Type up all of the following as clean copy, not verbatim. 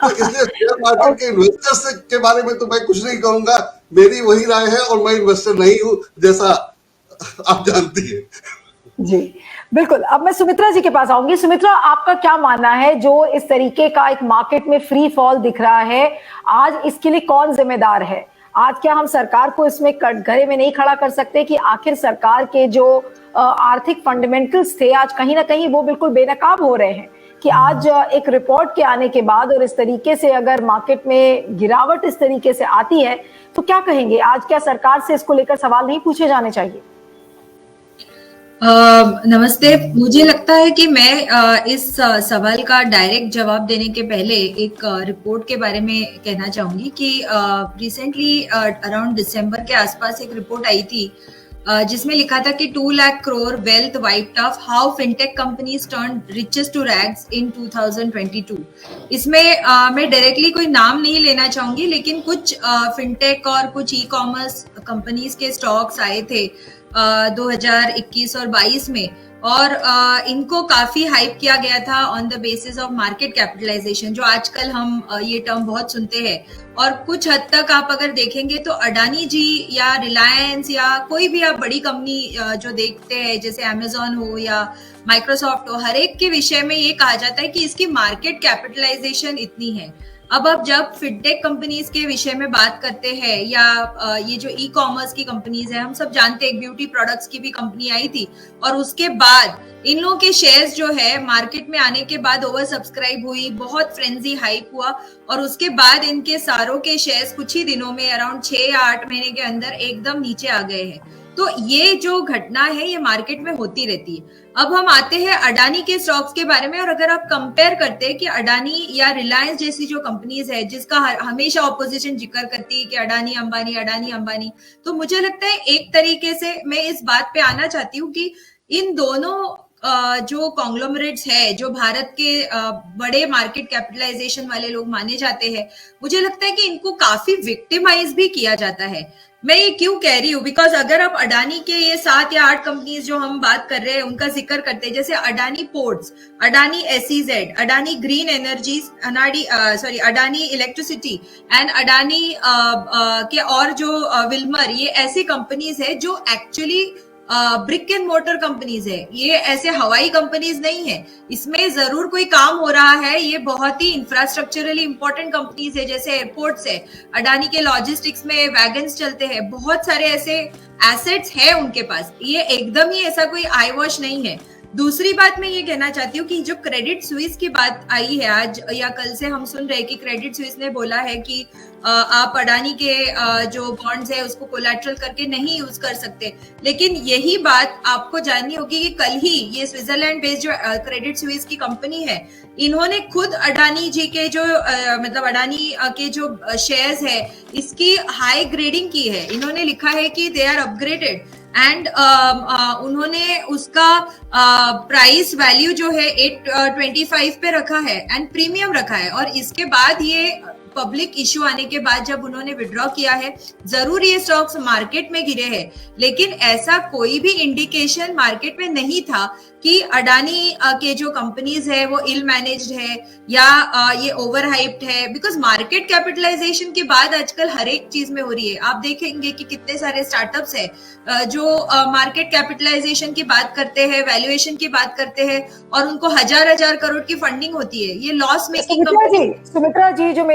तो इसलिए share market के इन्वेस्टर्स के बारे में तो मैं कुछ नहीं कहूंगा, मेरी वही राय है और मैं इन्वेस्टर नहीं हूं, जैसा आप जानती है। जी बिल्कुल। अब मैं सुमित्रा जी के पास आऊंगी। सुमित्रा, आपका क्या मानना है जो इस तरीके का एक मार्केट में फ्री फॉल दिख रहा है, आज इसके लिए कौन जिम्मेदार है? आज क्या हम सरकार को इसमें कटघरे में नहीं खड़ा कर सकते कि आखिर सरकार के जो आर्थिक फंडामेंटल्स थे आज कहीं ना कहीं वो बिल्कुल बेनकाब हो रहे हैं कि आज एक रिपोर्ट के आने के बाद और इस तरीके से अगर मार्केट में गिरावट इस तरीके से आती है तो क्या कहेंगे? आज क्या सरकार से इसको लेकर सवाल नहीं पूछे जाने चाहिए? नमस्ते। मुझे लगता है कि मैं इस सवाल का डायरेक्ट जवाब देने के पहले एक रिपोर्ट के बारे में कहना चाहूंगी कि रिसेंटली अराउंड दिसंबर के आसपास एक रिपोर्ट आई थी जिसमें लिखा था कि 2 lakh crore wealth wiped off how fintech companies turn richest to rags in 2022। इसमें मैं डायरेक्टली कोई नाम नहीं लेना चाहूंगी, लेकिन कुछ फिनटेक और कुछ ई कॉमर्स कंपनीज के स्टॉक्स आए थे 2021 और 22 में, और इनको काफी हाइप किया गया था on the basis of market capitalisation, जो आजकल हम ये टर्म बहुत सुनते हैं। और कुछ हद तक आप अगर देखेंगे तो अडानी जी या रिलायंस या कोई भी आप बड़ी कंपनी जो देखते हैं जैसे अमेजॉन हो या माइक्रोसॉफ्ट हो, हर एक के विषय में ये कहा जाता है कि इसकी मार्केट कैपिटलाइजेशन इतनी है। अब जब फिनटेक कंपनीज के विषय में बात करते हैं या ये जो ई कॉमर्स की कंपनीज है, हम सब जानते हैं ब्यूटी प्रोडक्ट्स की भी कंपनी आई थी और उसके बाद इन लोगों के शेयर्स जो है मार्केट में आने के बाद ओवर सब्सक्राइब हुई, बहुत फ्रेंजी हाइप हुआ और उसके बाद इनके सारों के शेयर्स कुछ ही दिनों में अराउंड 6 या 8 महीने के अंदर एकदम नीचे आ गए हैं। तो ये जो घटना है ये मार्केट में होती रहती है। अब हम आते हैं अडानी के स्टॉक्स के बारे में, और अगर आप कंपेयर करते हैं कि अडानी या रिलायंस जैसी जो कंपनीज है जिसका हमेशा ऑपोजिशन जिक्र करती है कि अडानी अंबानी, तो मुझे लगता है एक तरीके से मैं इस बात पे आना चाहती हूँ कि इन दोनों जो कॉन्ग्लोमरेट्स है जो भारत के बड़े मार्केट कैपिटलाइजेशन वाले लोग माने जाते हैं, मुझे लगता है कि इनको काफी विक्टिमाइज भी किया जाता है। मैं ये क्यों कह रही हूँ, बिकॉज अगर आप अडानी के ये 7 या 8 कंपनीज जो हम बात कर रहे हैं उनका जिक्र करते हैं, जैसे Adani ports, Adani SEZ, Adani green energies, Adani electricity and Adani के और जो विल्मर, ये ऐसी कंपनीज है जो actually brick and motor companies है, ये ऐसे हवाई कंपनीज नहीं है। इसमें जरूर कोई काम हो रहा है, ये बहुत ही इंफ्रास्ट्रक्चरली इंपॉर्टेंट कंपनीज है, जैसे एयरपोर्ट्स है, अडानी के लॉजिस्टिक्स में वैगन्स चलते हैं, बहुत सारे ऐसे एसेट्स है उनके पास। ये एकदम ही ऐसा कोई आई वॉश नहीं है। दूसरी बात मैं ये कहना चाहती हूँ कि जो क्रेडिट स्विस की बात आई है आज या कल से, हम सुन रहे हैं कि क्रेडिट स्विस ने बोला है कि आप अडानी के जो बॉन्ड्स है उसको कोलैटरल करके नहीं यूज कर सकते। लेकिन यही बात आपको जाननी होगी कि कल ही ये स्विट्जरलैंड बेस्ड जो क्रेडिट स्विस की कंपनी है, इन्होंने खुद अडानी जी के जो मतलब अडानी के जो शेयर्स है इसकी हाई ग्रेडिंग की है। इन्होंने लिखा है कि दे आर अपग्रेडेड एंड उन्होंने उसका प्राइस वैल्यू जो है 825 पे रखा है एंड प्रीमियम रखा है। और इसके बाद ये पब्लिक इश्यू आने के बाद जब उन्होंने विड्रॉ किया है, जरूर ये स्टॉक्स मार्केट में गिरे हैं, लेकिन ऐसा कोई भी इंडिकेशन मार्केट में नहीं था कि अडानी के जो कंपनीज है वो इल मैनेज्ड है या ये ओवर हाइप्ड है। बिकॉज मार्केट कैपिटलाइजेशन की बात आजकल हर एक चीज में हो रही है। आप देखेंगे कि कितने सारे स्टार्टअप्स है जो मार्केट कैपिटलाइजेशन की बात करते हैं, वैल्यूएशन की बात करते हैं और उनको हजार करोड़ की फंडिंग होती है। ये लॉस मेकिंग सुमित्रा जी, जो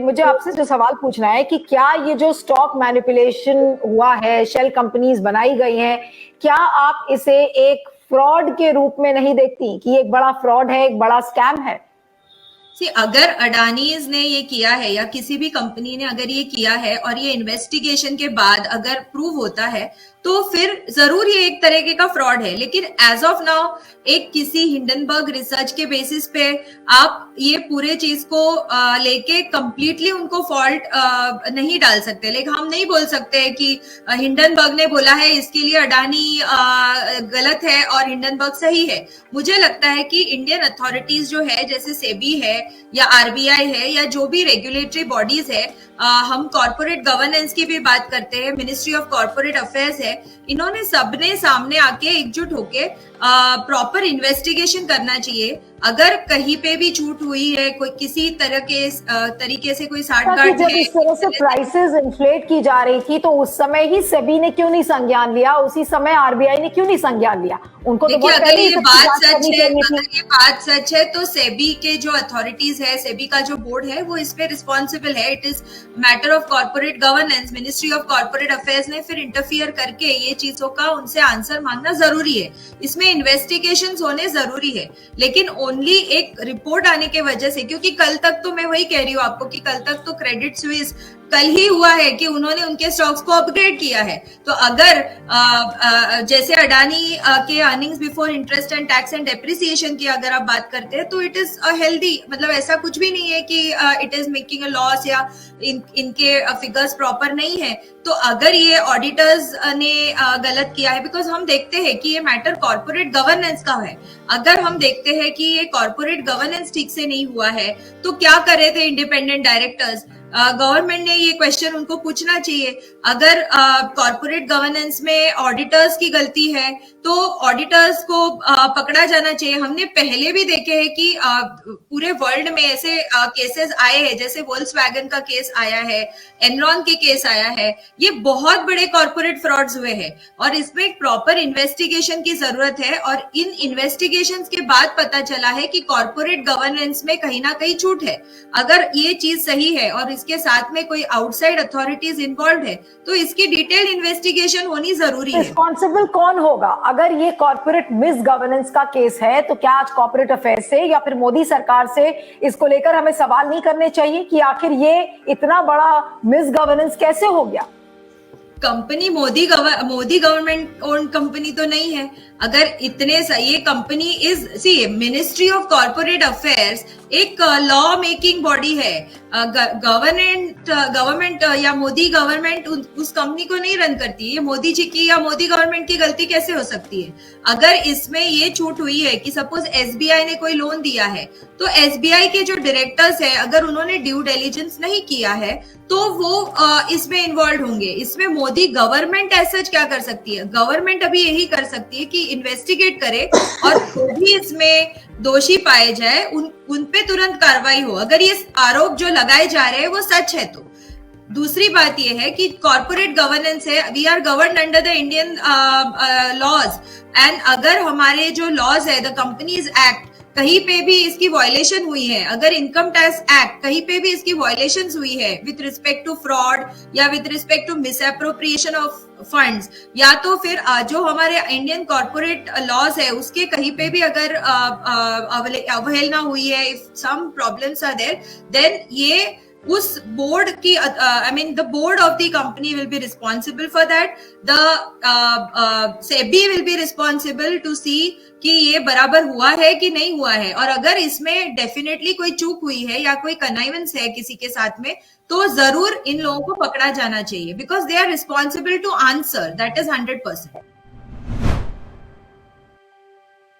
मुझे आपसे जो सवाल पूछना है कि क्या ये जो स्टॉक मैनिपुलेशन हुआ है, शेल कंपनीज बनाई गई हैं, क्या आप इसे एक फ्रॉड के रूप में नहीं देखती कि एक बड़ा फ्रॉड है, एक बड़ा स्कैम है? अगर अडानीज ने ये किया है या किसी भी कंपनी ने अगर ये किया है और ये इन्वेस्टिगेशन के बाद अगर प्रूव होता है तो फिर जरूर ये एक तरीके का फ्रॉड है। लेकिन एज ऑफ नाउ एक किसी हिंडनबर्ग रिसर्च के बेसिस पे आप ये पूरे चीज को लेके कंप्लीटली उनको फॉल्ट नहीं डाल सकते। लेकिन हम नहीं बोल सकते कि हिंडनबर्ग ने बोला है इसके लिए अडानी गलत है और हिंडनबर्ग सही है। मुझे लगता है कि इंडियन अथॉरिटीज जो है, जैसे सेबी है या आरबीआई है या जो भी रेगुलेटरी बॉडीज है, हम कॉर्पोरेट गवर्नेंस की भी बात करते हैं, मिनिस्ट्री ऑफ कॉर्पोरेट अफेयर्स है, इन्होंने सबने सामने आके एकजुट होके प्रॉपर इन्वेस्टिगेशन करना चाहिए अगर कहीं पे भी छूट हुई है, कोई किसी तरह के तरीके से कोई ताकि साठगांठ जब है, इस तरह से प्राइसेस इन्फ्लेट की जा रही थी तो उस समय ही सेबी ने क्यों नहीं संज्ञान लिया, उसी समय आरबीआई ने क्यों नहीं संज्ञान लिया? उनको तो देखिए, बहुत अगर पहले ये इसकी बात जांच सच करनी है, चाहिए अगर थी। ये बात सच है तो सेबी के जो अथॉरिटीज है, सेबी का जो बोर्ड है, वो इस पे रिस्पॉन्सिबल है। It is matter of corporate governance. Ministry of corporate affairs ने फिर इंटरफियर करके ये चीजों का उनसे आंसर मांगना जरूरी है। इसमें इन्वेस्टिगेशंस होने जरूरी है, लेकिन ओनली एक रिपोर्ट आने के वजह से, क्योंकि कल तक तो मैं वही कह रही हूँ आपको कि कल तक तो क्रेडिट स्विस कल ही हुआ है कि उन्होंने उनके स्टॉक्स को अपग्रेड किया है। तो अगर जैसे अडानी के earnings before interest and tax and depreciation की अगर आप बात करते हैं तो इट इज अ हेल्दी, मतलब ऐसा कुछ भी नहीं है कि it is making a loss या इनके फिगर्स प्रॉपर नहीं है। तो अगर ये ऑडिटर्स ने गलत किया है, बिकॉज हम देखते हैं कि ये मैटर कॉर्पोरेट गवर्नेंस का है, अगर हम देखते हैं कि ये कॉर्पोरेट गवर्नेंस ठीक से नहीं हुआ है तो क्या कर रहे थे इंडिपेंडेंट डायरेक्टर्स? गवर्नमेंट ने ये क्वेश्चन उनको पूछना चाहिए। अगर कॉर्पोरेट गवर्नेंस में ऑडिटर्स की गलती है तो ऑडिटर्स को पकड़ा जाना चाहिए। हमने पहले भी देखे हैं कि पूरे वर्ल्ड में ऐसे केसेस आए हैं, जैसे वोल्क्सवैगन का केस आया है, एनरॉन के केस आया है। ये बहुत बड़े कॉर्पोरेट फ्रॉड्स हुए हैं और इसमें एक प्रॉपर इन्वेस्टिगेशन की जरूरत है। और इन इन्वेस्टिगेशंस के बाद पता चला है कि कॉर्पोरेट गवर्नेंस में कहीं ना कहीं छूट है। अगर ये चीज सही है और इसके साथ में कोई आउटसाइड अथॉरिटीज इन्वॉल्व है तो इसकी डिटेल इन्वेस्टिगेशन होनी जरूरी है। रिस्पॉन्सिबल कौन होगा? अगर ये कॉर्पोरेट मिस गवर्नेंस का केस है तो क्या आज कॉर्पोरेट अफेयर से या फिर मोदी सरकार से इसको लेकर हमें सवाल नहीं करने चाहिए कि आखिर ये इतना बड़ा मिस गवर्नेंस कैसे हो गया? Company Modi government own company तो नहीं है। अगर इतने ये company is ministry of corporate affairs एक लॉ मेकिंग बॉडी है। गवर्नमेंट या मोदी गवर्नमेंट उस कंपनी को नहीं रन करती। ये मोदी जी की या मोदी गवर्नमेंट की गलती कैसे हो सकती है? अगर इसमें ये छूट हुई है कि सपोज एसबीआई ने कोई लोन दिया है तो एसबीआई के जो डायरेक्टर्स है, अगर उन्होंने ड्यू डिलिजेंस नहीं किया है तो वो इसमें इन्वॉल्व होंगे। इसमें मोदी गवर्नमेंट ऐसा क्या कर सकती है? गवर्नमेंट अभी यही कर सकती है कि इन्वेस्टिगेट करे और जो भी इसमें दोषी पाए जाए उन पे तुरंत कार्रवाई हो, अगर ये आरोप जो लगाए जा रहे हैं वो सच है तो। दूसरी बात ये है कि कॉर्पोरेट गवर्नेंस है, we are governed under the Indian laws, and अगर हमारे जो लॉज है, द कंपनीज एक्ट, कहीं पे भी इसकी वायलेशन हुई है, अगर इनकम टैक्स एक्ट कहीं पे भी इसकी वायलेशन हुई है विथ रिस्पेक्ट टू फ्रॉड या with respect to misappropriation of funds, या तो फिर जो हमारे इंडियन कॉर्पोरेट लॉज है उसके कहीं पे भी अगर अवहेलना हुई है, if some problems are there, then ये उस बोर्ड की the board of the company will be responsible for that. The SEBI will be responsible to see कि ये बराबर हुआ है कि नहीं हुआ है। और अगर इसमें डेफिनेटली कोई चूक हुई है या कोई कनाइवेंस है किसी के साथ में तो जरूर इन लोगों को पकड़ा जाना चाहिए, because they are responsible to answer, that is 100%।